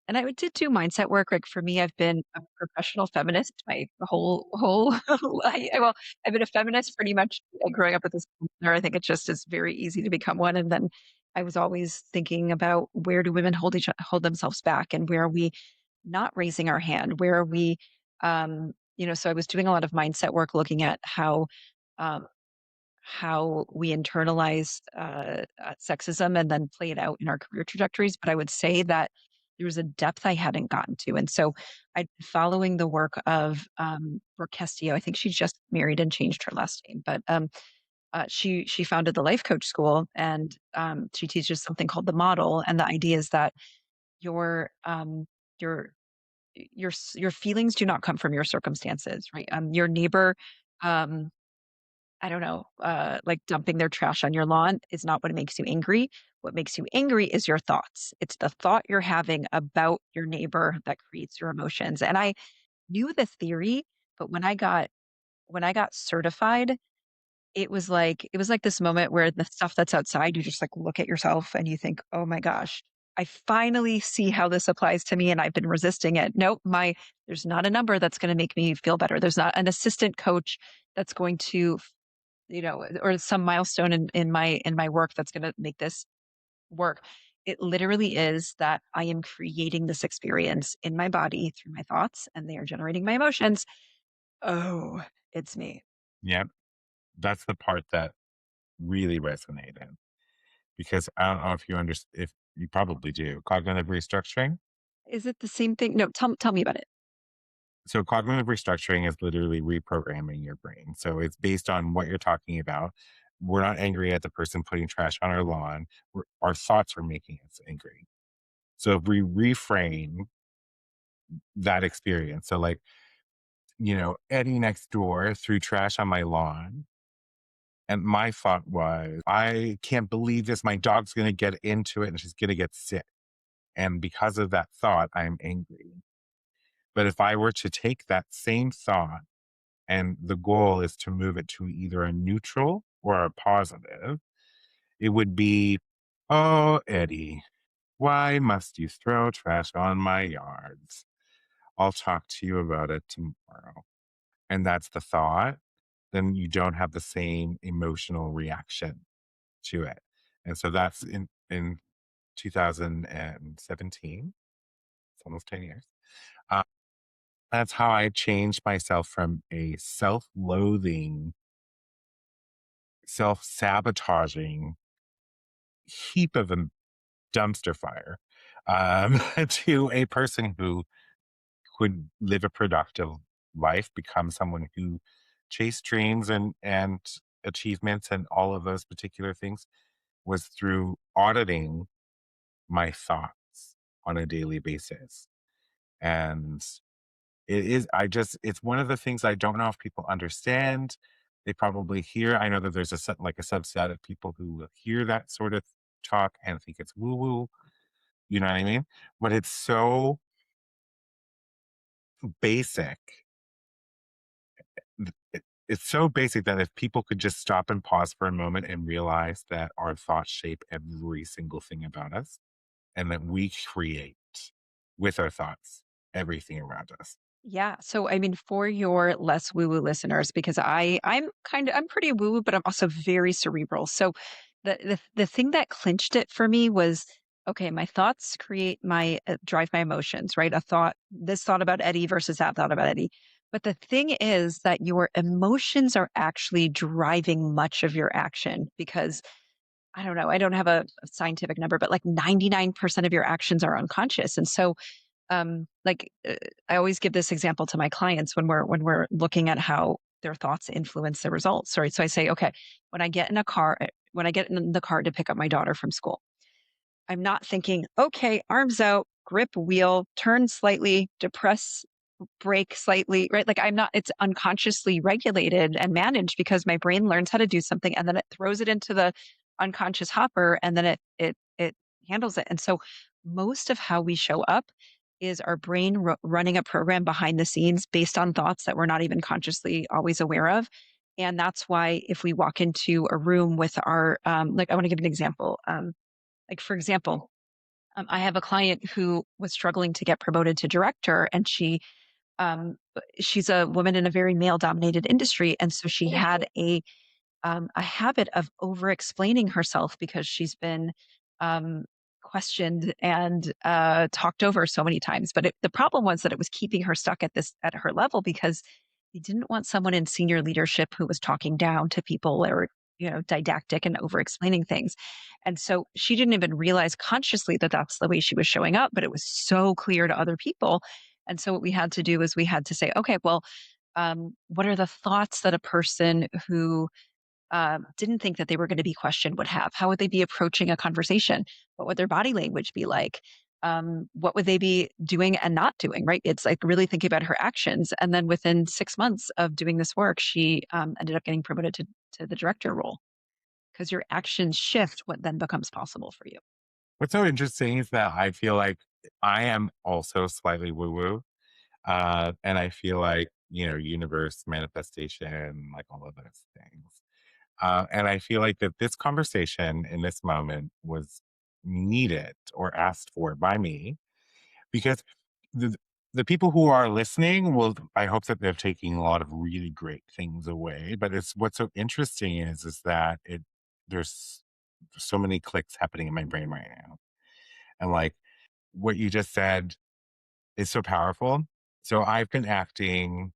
and I did do mindset work, like, for me, I've been a professional feminist my whole life well, I've been a feminist pretty much, growing up with this partner. I think it just is very easy to become one, and then I was always thinking about where do women hold themselves back, and where are we not raising our hand? Where are we, so I was doing a lot of mindset work looking at um how we internalize sexism and then play it out in our career trajectories. But I would say that there was a depth I hadn't gotten to. And so I following the work of Brooke Castillo. I think she just married and changed her last name, but she founded the Life Coach School, and she teaches something called the model. And the idea is that your your your feelings do not come from your circumstances, right? Your neighbor um, I don't know, like dumping their trash on your lawn is not what makes you angry. What makes you angry is your thoughts. It's the thought you're having about your neighbor that creates your emotions. And I knew the theory, but when I got certified, it was like this moment where the stuff that's outside, you just like look at yourself and you think, "Oh my gosh, I finally see how this applies to me and I've been resisting it." Nope, there's not a number that's going to make me feel better. There's not an assistant coach that's going to or some milestone in my work that's going to make this work. It literally is that I am creating this experience in my body through my thoughts and they are generating my emotions. Oh, it's me. Yep. That's the part that really resonated because I don't know if you understand, if you probably do cognitive restructuring. Is it the same thing? No, tell me about it. So cognitive restructuring is literally reprogramming your brain. So it's based on what you're talking about. we're not angry at the person putting trash on our lawn. Our thoughts are making us angry. So if we reframe that experience, so like, Eddie next door threw trash on my lawn. And my thought was, I can't believe this. My dog's going to get into it and she's going to get sick. And because of that thought, I'm angry. But if I were to take that same thought and the goal is to move it to either a neutral or a positive, it would be, oh, Eddie, why must you throw trash on my yards? I'll talk to you about it tomorrow. And that's the thought. Then you don't have the same emotional reaction to it. And so that's in 2017. It's almost 10 years. Uh, that's how I changed myself from a self-loathing, self-sabotaging heap of a dumpster fire to a person who could live a productive life, become someone who chased dreams and achievements and all of those particular things was through auditing my thoughts on a daily basis. And it's one of the things I don't know if people understand. They probably hear, I know that there's like a subset of people who will hear that sort of talk and think it's woo woo, you know what I mean? But it's so basic. It's so basic that if people could just stop and pause for a moment and realize that our thoughts shape every single thing about us and that we create with our thoughts everything around us. Yeah. So, I mean, for your less woo woo listeners, because I'm pretty woo woo, but I'm also very cerebral. So, the thing that clinched it for me was okay. My thoughts create drive my emotions, right? This thought about Eddie versus that thought about Eddie. But the thing is that your emotions are actually driving much of your action because I don't know. I don't have a scientific number, but like 99% of your actions are unconscious. And so like I always give this example to my clients when we're looking at how their thoughts influence the results. Right. So I say, okay, when I get in the car to pick up my daughter from school, I'm not thinking, okay, arms out, grip wheel, turn slightly, depress brake slightly, right? Like it's unconsciously regulated and managed because my brain learns how to do something and then it throws it into the unconscious hopper and then it handles it. And so most of how we show up is our brain running a program behind the scenes based on thoughts that we're not even consciously always aware of. And that's why if we walk into a room with like I want to give an example. Like for example, I have a client who was struggling to get promoted to director, and um, she's a woman in a very male dominated industry. And so she had a habit of over explaining herself because she's been um, questioned and talked over so many times. But the problem was that it was keeping her stuck at her level because they didn't want someone in senior leadership who was talking down to people or didactic and over explaining things. And so she didn't even realize consciously that that's the way she was showing up, but it was so clear to other people. And so what we had to do is we had to say, okay, well, what are the thoughts that a person who didn't think that they were going to be questioned would have? How would they be approaching a conversation? What would their body language be like? What would they be doing and not doing? Right? It's like really thinking about her actions. And then within 6 months of doing this work, she ended up getting promoted to the director role because your actions shift what then becomes possible for you. What's so interesting is that I feel like I am also slightly woo woo. And I feel like, universe, manifestation, like all of those things. And I feel like that this conversation in this moment was needed or asked for by me because the, the people who are listening will, I hope that they're taking a lot of really great things away. But it's what's so interesting is that there's so many clicks happening in my brain right now. And like what you just said is so powerful. So I've been acting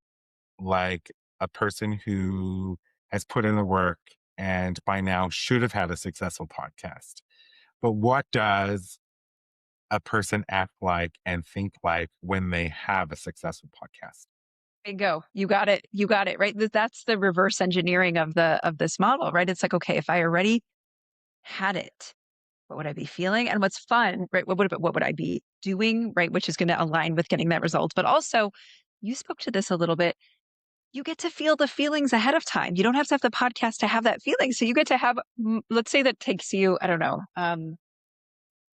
like a person who has put in the work and by now should have had a successful podcast. But what does a person act like and think like when they have a successful podcast? Bingo. You got it. You got it. Right. That's the reverse engineering of this model, right? It's like, okay, if I already had it, what would I be feeling? And what's fun, right? What would I be doing, right? Which is going to align with getting that result. But also, you spoke to this a little bit. You get to feel the feelings ahead of time. You don't have the podcast to have that feeling. So you get to have, let's say that takes you, I don't know,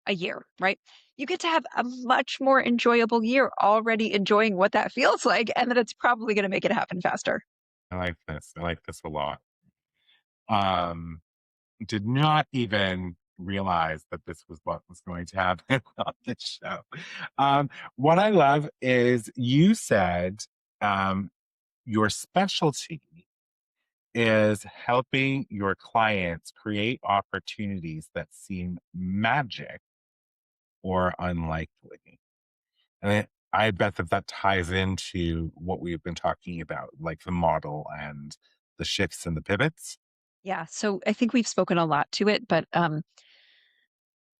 a year, right? You get to have a much more enjoyable year already enjoying what that feels like. And then it's probably going to make it happen faster. I like this. I like this a lot. Um, did not even realize that this was what was going to happen on the show. What I love is you said um, your specialty is helping your clients create opportunities that seem magic or unlikely. And I bet that that ties into what we've been talking about, like the model and the shifts and the pivots. Yeah. So I think we've spoken a lot to it, but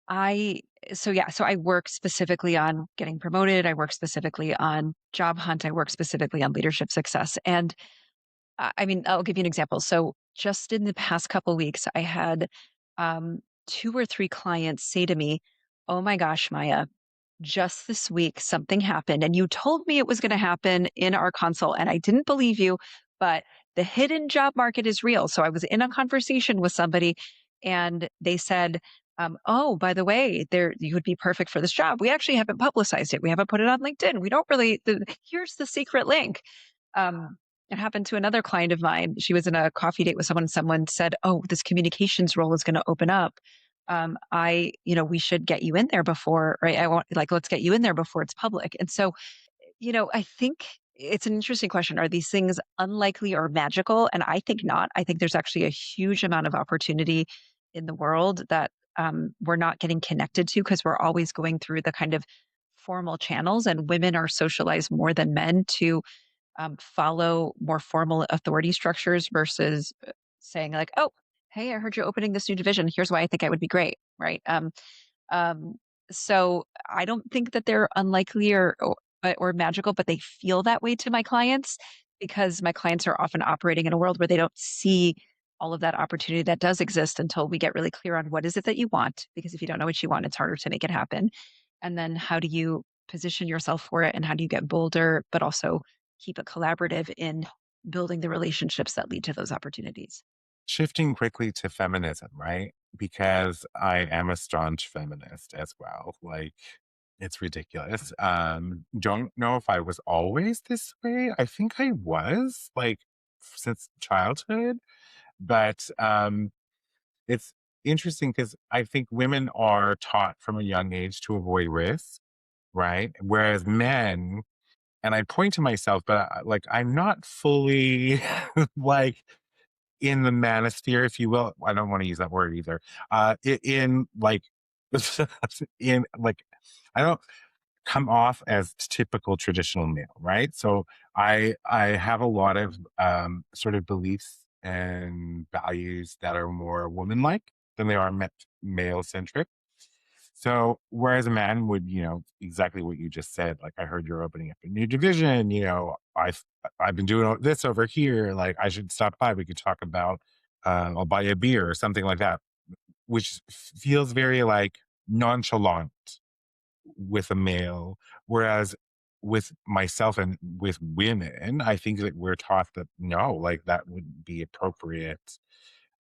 I so yeah, so I work specifically on getting promoted. I work specifically on job hunt. I work specifically on leadership success. And I mean, I'll give you an example. So just in the past couple weeks, I had um, two or three clients say to me, "Oh my gosh, Maya, just this week something happened and you told me it was going to happen in our consult and I didn't believe you, but the hidden job market is real." So I was in a conversation with somebody and they said, "Oh, by the way, there you would be perfect for this job. We actually haven't publicized it. We haven't put it on LinkedIn. We don't really here's the secret link." um, it happened to another client of mine. She was in a coffee date with someone. Someone said, "Oh, this communications role is going to open up. We should get you in there before, right? I want like, let's get you in there before it's public." And so, I think it's an interesting question. Are these things unlikely or magical? And I think not. I think there's actually a huge amount of opportunity in the world that we're not getting connected to because we're always going through the kind of formal channels, and women are socialized more than men to follow more formal authority structures versus saying like, "Oh, hey, I heard you're opening this new division. Here's why I think I would be great." Right. Um, so I don't think that they're unlikely or magical, but they feel that way to my clients because my clients are often operating in a world where they don't see all of that opportunity that does exist until we get really clear on what is it that you want. Because if you don't know what you want, it's harder to make it happen. And then how do you position yourself for it and how do you get bolder, but also keep it collaborative in building the relationships that lead to those opportunities? Shifting quickly to feminism, right? Because I am a staunch feminist as well. Like, it's ridiculous. Don't know if I was always this way. I think I was, like, since childhood, but it's interesting because I think women are taught from a young age to avoid risk, right? Whereas men, and I point to myself, but like I'm not fully like in the manosphere, if you will. I don't want to use that word either. In like, in like, I don't come off as typical traditional male, right? So I have a lot of sort of beliefs and values that are more woman like than they are male centric. So whereas a man would, exactly what you just said, like I heard you're opening up a new division, I've been doing this over here, like I should stop by. We could talk about I'll buy you a beer or something like that, which feels very like nonchalant with a male. Whereas with myself and with women, I think that we're taught that no, like that wouldn't be appropriate.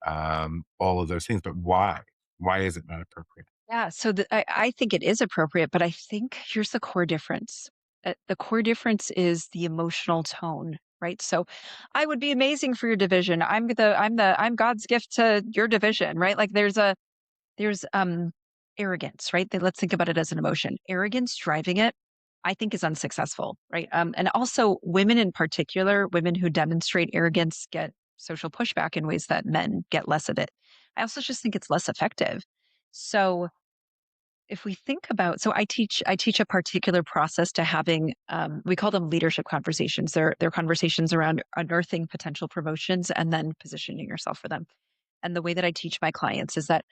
All of those things, but why? Why is it not appropriate? Yeah, so I think it is appropriate, but I think here's the core difference. The core difference is the emotional tone, right? So, I would be amazing for your division. I'm God's gift to your division, right? Like there's arrogance, right? Let's think about it as an emotion. Arrogance driving it, I think, is unsuccessful, right? And also women in particular, women who demonstrate arrogance get social pushback in ways that men get less of it. I also just think it's less effective. So if we think about so I teach a particular process to having we call them leadership conversations. They're conversations around unearthing potential promotions and then positioning yourself for them. And the way that I teach my clients is that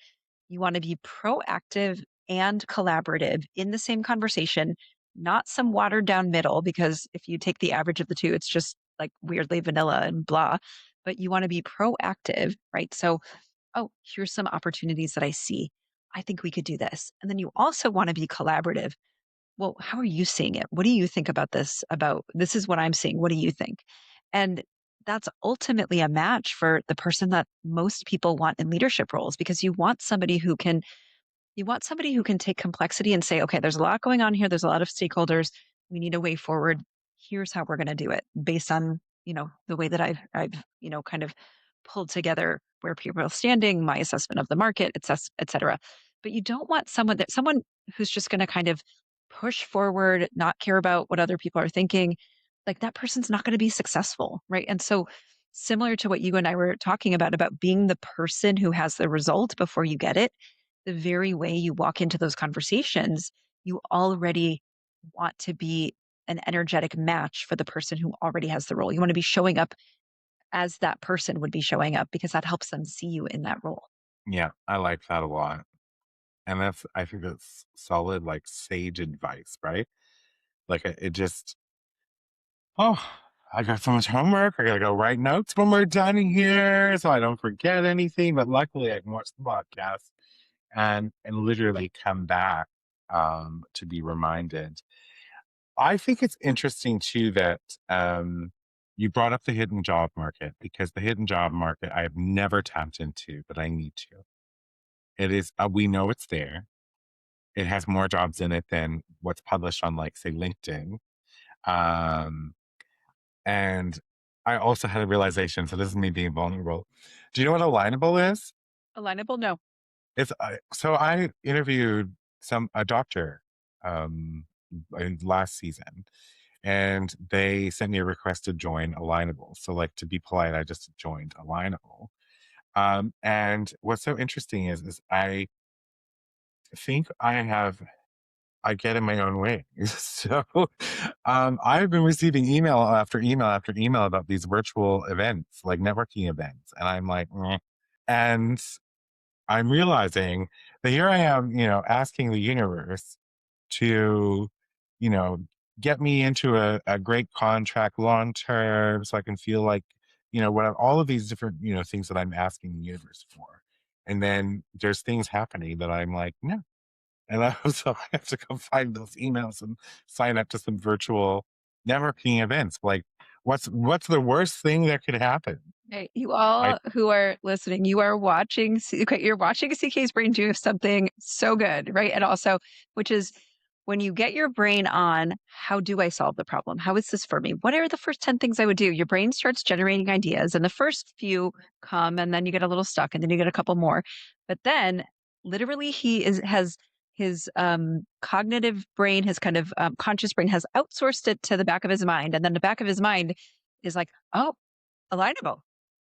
you want to be proactive and collaborative in the same conversation, not some watered down middle, because if you take the average of the two, it's just like weirdly vanilla and blah. But you want to be proactive, right? So, oh, here's some opportunities that I see. I think we could do this. And then you also want to be collaborative. Well, how are you seeing it? What do you think about this? About this is what I'm seeing. What do you think? And that's ultimately a match for the person that most people want in leadership roles, because you want somebody who can take complexity and say, okay, there's a lot going on here. There's a lot of stakeholders. We need a way forward. Here's how we're going to do it based on, the way that I've, kind of pulled together where people are standing, my assessment of the market, et cetera. But you don't want someone who's just going to kind of push forward, not care about what other people are thinking. Like that person's not going to be successful. Right. And so similar to what you and I were talking about being the person who has the result before you get it, the very way you walk into those conversations, you already want to be an energetic match for the person who already has the role. You want to be showing up as that person would be showing up because that helps them see you in that role. Yeah, I like that a lot. And I think that's solid, like sage advice, right? Like it just, oh, I got so much homework. I gotta go write notes when we're done here so I don't forget anything. But luckily I can watch the podcast and literally come back to be reminded. I think it's interesting too that you brought up the hidden job market, because the hidden job market I have never tapped into, but I need to. It is, we know it's there. It has more jobs in it than what's published on, like, say, LinkedIn. Um, and I also had a realization. So this is me being vulnerable. Do you know what alignable is? Alignable? No. So I interviewed a doctor um, in last season, and they sent me a request to join Alignable. So, like, to be polite, I just joined Alignable. And what's so interesting is I think I get in my own way. So I've been receiving email after email after email about these virtual events, like networking events, and I'm like, "Meh." And I'm realizing that here I am, asking the universe to, you know, get me into a great contract long term so I can feel like, all of these different, things that I'm asking the universe for. And then there's things happening that I'm like, no. And so I have to go find those emails and sign up to some virtual networking events. Like, what's the worst thing that could happen? Hey, you I all who are listening, you are watching, okay, you're watching CK's brain do something so good, right? And also, which is when you get your brain on, how do I solve the problem? How is this for me? What are the first 10 things I would do? Your brain starts generating ideas, and the first few come, and then you get a little stuck, and then you get a couple more. But then, literally, has his cognitive brain, his kind of conscious brain, has outsourced it to the back of his mind, and then the back of his mind is like, oh, alignable.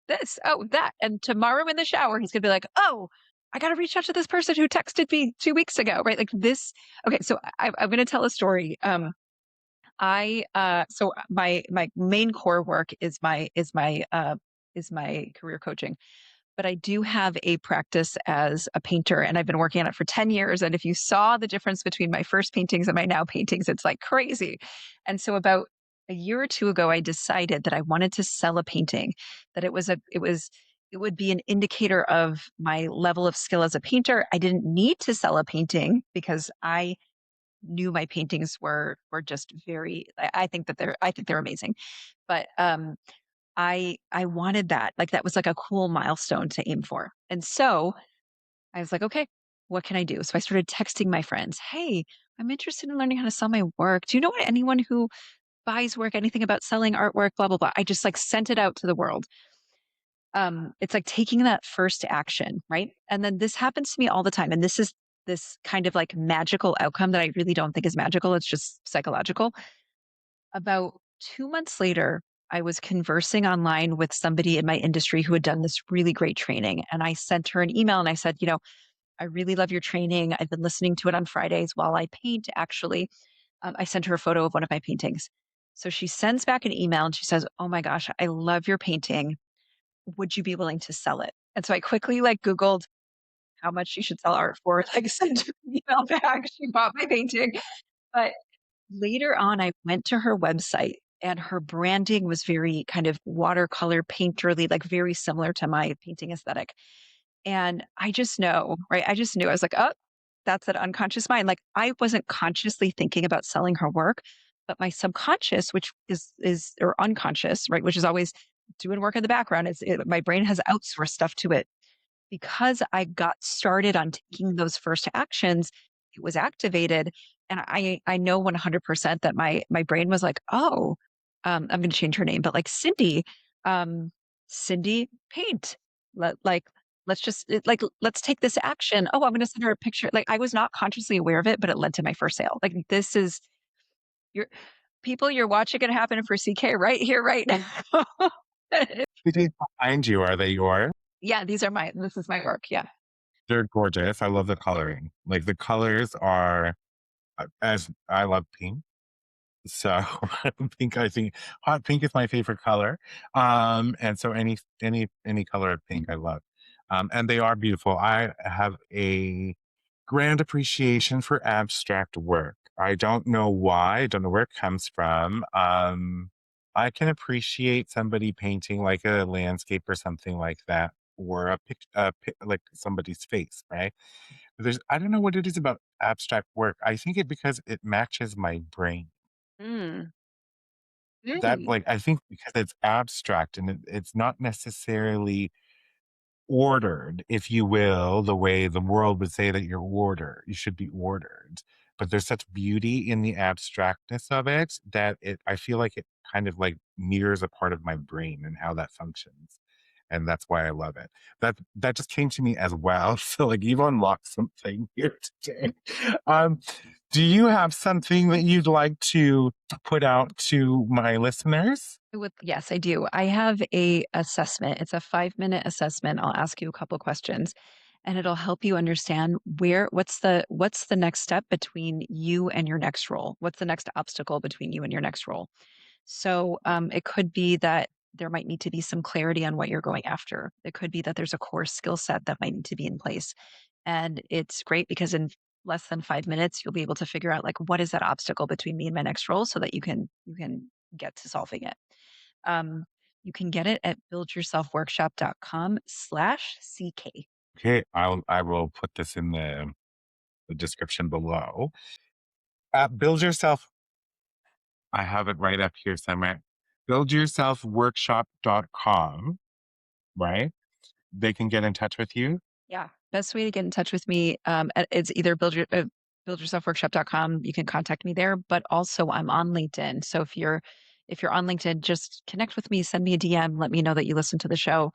This, oh, that. And tomorrow in the shower, he's going to be like, oh, I got to reach out to this person who texted me 2 weeks ago, right? Like this. Okay. So I'm going to tell a story. So my main core work is my career coaching, but I do have a practice as a painter, and I've been working on it for 10 years. And if you saw the difference between my first paintings and my now paintings, it's like crazy. And so about a year or two ago, I decided that I wanted to sell a painting, that it would be an indicator of my level of skill as a painter. I didn't need to sell a painting because I knew my paintings were just very, I think they're amazing. But I wanted that. Like that was like a cool milestone to aim for. And so I was like, okay, what can I do? So I started texting my friends, hey, I'm interested in learning how to sell my work. Do you know anyone who buys work, anything about selling artwork, blah, blah, blah. I just like sent it out to the world. It's like taking that first action, right? And then this happens to me all the time. And this is this kind of like magical outcome that I really don't think is magical. It's just psychological. About 2 months later, I was conversing online with somebody in my industry who had done this really great training. And I sent her an email and I said, I really love your training. I've been listening to it on Fridays while I paint, actually. I sent her a photo of one of my paintings. So she sends back an email and she says, oh my gosh, I love your painting. Would you be willing to sell it? And so I quickly like Googled how much you should sell art for, like sent an email back. She bought my painting. But later on, I went to her website and her branding was very kind of watercolor painterly, like very similar to my painting aesthetic. And I just know, right? I just knew. I was like, oh, that's an unconscious mind. Like I wasn't consciously thinking about selling her work, but my subconscious, which is or unconscious, right, which is always doing work in the background, my brain has outsourced stuff to it because I got started on taking those first actions, it was activated. And I know 100% that my brain was like, oh, I'm going to change her name, but like um, Cindy, paint. Like, let's take this action. Oh, I'm going to send her a picture. Like, I was not consciously aware of it, but it led to my first sale. Like, this is your people, you're watching it happen for CK right here, right now. The days behind you, are they yours? Yeah, this is my work. Yeah. They're gorgeous. I love the coloring. Like the colors are, as I love pink. So pink, I think hot pink is my favorite color. And so any color of pink I love. And they are beautiful. I have a grand appreciation for abstract work. I don't know why, I don't know where it comes from. I can appreciate somebody painting like a landscape or something like that, or like somebody's face, right? But I don't know what it is about abstract work. I think it because it matches my brain. Mm, That really? like I think because it's abstract and it's not necessarily ordered, if you will, the way the world would say that you're ordered. You should be ordered. But there's such beauty in the abstractness of it that I feel like it kind of like mirrors a part of my brain and how that functions. And that's why I love it. That just came to me as well. So like you've unlocked something here today. Um, do you have something that you'd like to put out to my listeners? Yes, I do. I have a assessment. It's a 5-minute assessment. I'll ask you a couple questions and it'll help you understand what's the next step between you and your next role. What's the next obstacle between you and your next role? So it could be that there might need to be some clarity on what you're going after. It could be that there's a core skill set that might need to be in place. And it's great because in less than 5 minutes, you'll be able to figure out like what is that obstacle between me and my next role so that you can get to solving it. Um, you can get it at buildyourselfworkshop.com/CK. Okay, I will put this in the description below. Build yourself. I have it right up here somewhere. Buildyourselfworkshop.com, right? They can get in touch with you. Yeah. Best way to get in touch with me, it's either buildyourselfworkshop.com. You can contact me there, but also I'm on LinkedIn. So if you're on LinkedIn, just connect with me, send me a DM, let me know that you listened to the show.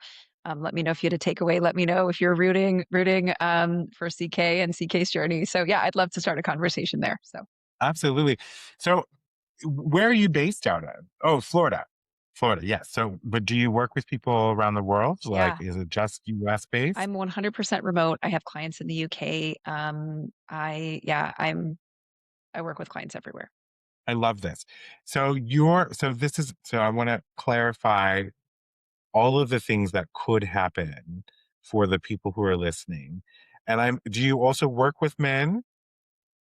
Let me know if you had a takeaway. Let me know if you're rooting for CK and CK's journey. So yeah, I'd love to start a conversation there. So Absolutely. So, where are you based out of? Oh, Florida. Florida, yes. So, but do you work with people around the world? Like, yeah, is it just US based? I'm 100% remote. I have clients in the UK. I work with clients everywhere. I love this. So I want to clarify all of the things that could happen for the people who are listening. And do you also work with men,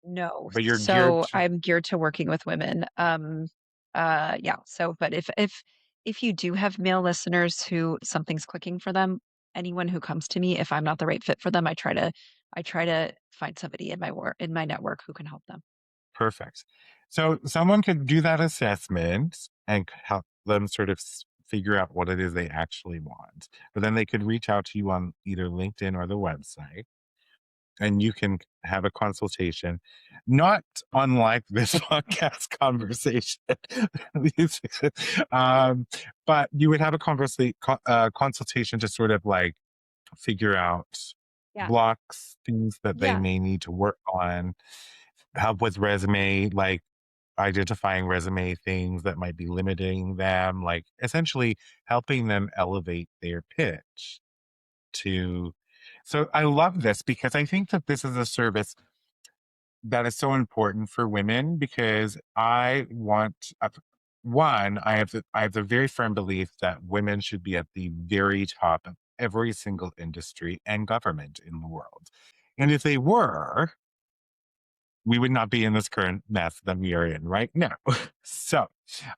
No. but you're geared So to I'm geared to working with women. Yeah. So, but if you do have male listeners who something's clicking for them, anyone who comes to me, if I'm not the right fit for them, I try to find somebody in my network who can help them. perfect. So someone could do that assessment and help them sort of figure out what it is they actually want. But then they could reach out to you on either LinkedIn or the website and you can have a consultation, not unlike this podcast conversation. um, but you would have a consultation to sort of like figure out Yeah. blocks, things that they Yeah. may need to work on, help with resume, like identifying resume things that might be limiting them, like essentially helping them elevate their pitch to. So I love this because I think that this is a service that is so important for women because I want one, I have the very firm belief that women should be at the very top of every single industry and government in the world. And if they were, we would not be in this current mess that we are in right now. So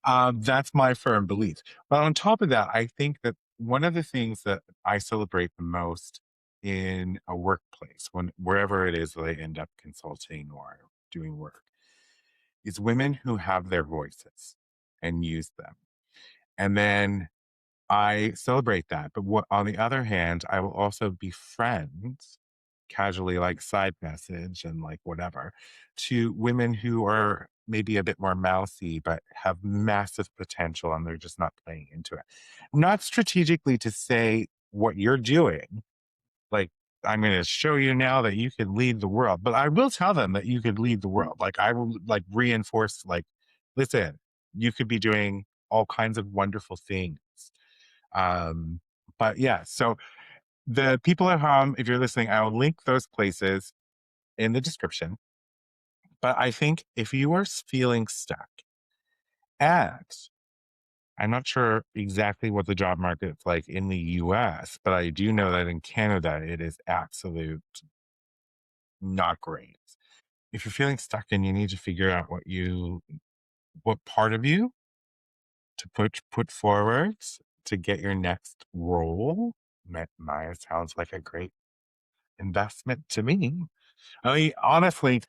that's my firm belief. But on top of that, I think that one of the things that I celebrate the most in a workplace, when wherever it is that I end up consulting or doing work, is women who have their voices and use them. And then I celebrate that. But what, on the other hand, I will also befriend casually, like side message and like whatever, to women who are maybe a bit more mousy, but have massive potential and they're just not playing into it. Not strategically to say what you're doing, like, I'm going to show you now that you can lead the world, but I will tell them that you could lead the world. Like, I will like reinforce, like, listen, you could be doing all kinds of wonderful things. Um, but yeah, so the people at home, if you're listening, I will link those places in the description. But I think if you are feeling stuck, and I'm not sure exactly what the job market's like in the US, but I do know that in Canada, it is absolute not great. If you're feeling stuck and you need to figure out what part of you to put forward to get your next role, Maya sounds like a great investment to me. I mean, honestly,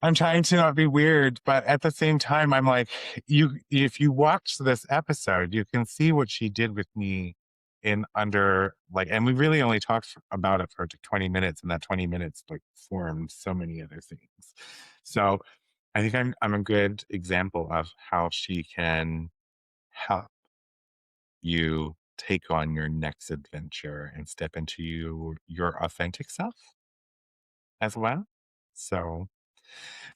I'm trying to not be weird, but at the same time, I'm like, if you watch this episode, you can see what she did with me in under like, and we really only talked about it for 20 minutes, and that 20 minutes like formed so many other things. So I think I'm a good example of how she can help you take on your next adventure and step into your authentic self as well. So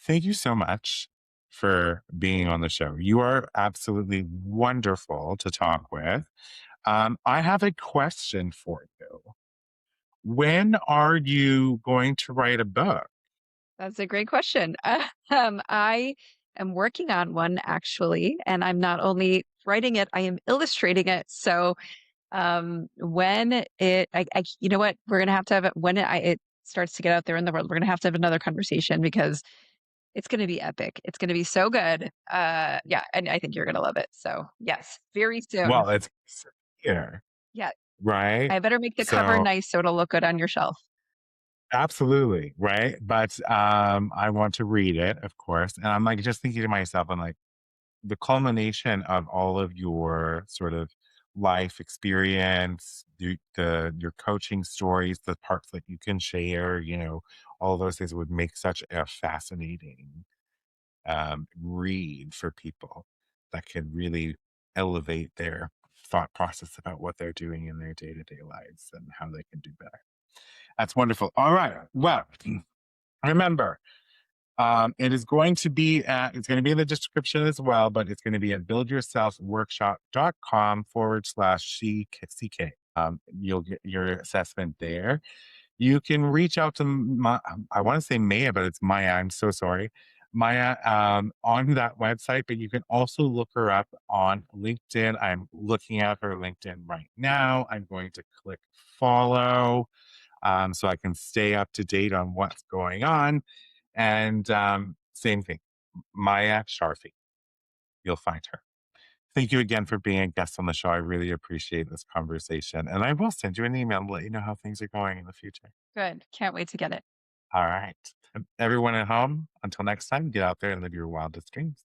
thank you so much for being on the show. You are absolutely wonderful to talk with. I have a question for you. When are you going to write a book? That's a great question. I am working on one actually, and I'm not only writing it, I am illustrating it. So when you know what, we're gonna have to have it when it starts to get out there in the world. We're gonna have to have another conversation because it's gonna be epic. It's gonna be so good. Yeah, and I think you're gonna love it. So yes, very soon. Well, it's here, Yeah, right? I better make the cover So nice so it'll look good on your shelf. absolutely, right? But I want to read it, of course. And I'm like just thinking to myself, I'm like, the culmination of all of your sort of life experience, your coaching stories, the parts that you can share, all those things would make such a fascinating read for people that can really elevate their thought process about what they're doing in their day-to-day lives and how they can do better. That's wonderful. All right. Well, remember, it's going to be in the description as well, but it's going to be at buildyourselfworkshop.com/CK. You'll get your assessment there. You can reach out to I want to say Maya, but it's Maya. I'm so sorry. Maya, on that website, but you can also look her up on LinkedIn. I'm looking at her LinkedIn right now. I'm going to click follow so I can stay up to date on what's going on. And same thing, Maya Sharfi. You'll find her. Thank you again for being a guest on the show. I really appreciate this conversation. And I will send you an email to let you know how things are going in the future. Good. Can't wait to get it. All right. Everyone at home, until next time, get out there and live your wildest dreams.